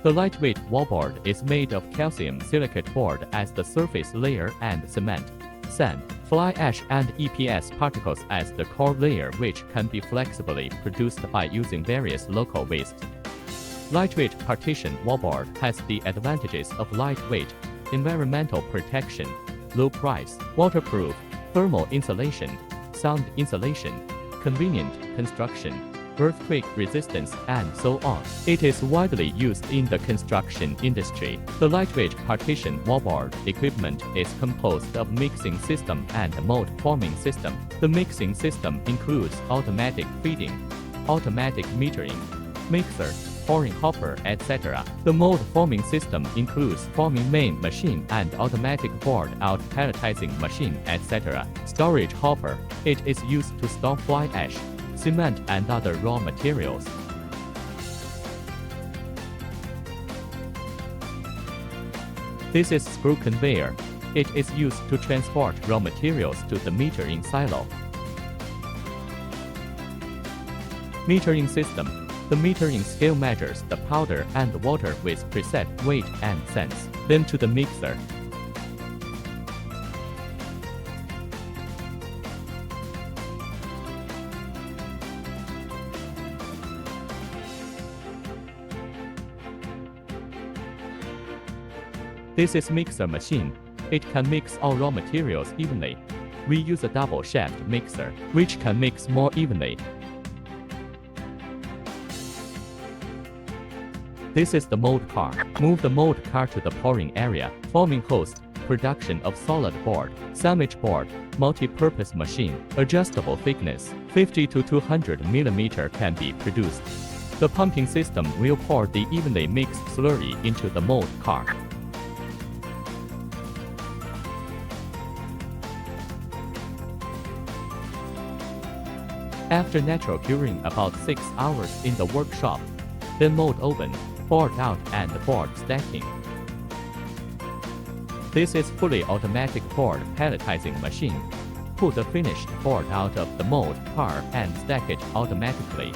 The lightweight wallboard is made of calcium silicate board as the surface layer and cement, sand, fly ash and EPS particles as the core layer, which can be flexibly produced by using various local wastes. Lightweight partition wallboard has the advantages of lightweight, environmental protection, low price, waterproof, thermal insulation, sound insulation, convenient construction, earthquake resistance, and so on. It is widely used in the construction industry. The lightweight partition wallboard equipment is composed of mixing system and mold forming system. The mixing system includes automatic feeding, automatic metering, mixer, pouring hopper, etc. The mold forming system includes forming main machine and automatic board out pelletizing machine, etc. Storage hopper. It is used to store fly ash, cement and other raw materials. This is screw conveyor. It is used to transport raw materials to the metering silo. Metering system. The metering scale measures the powder and the water with preset weight and cents, then to the mixer. This is mixer machine. It can mix all raw materials evenly. We use a double shaft mixer, which can mix more evenly. This is the mold car. Move the mold car to the pouring area. Forming host. Production of solid board. Sandwich board. Multi-purpose machine. Adjustable thickness. 50 to 200 mm can be produced. The pumping system will pour the evenly mixed slurry into the mold car. After natural curing about 6 hours in the workshop, then mold oven, board out and board stacking. This is fully automatic board pelletizing machine. Pull the finished board out of the mold car and stack it automatically.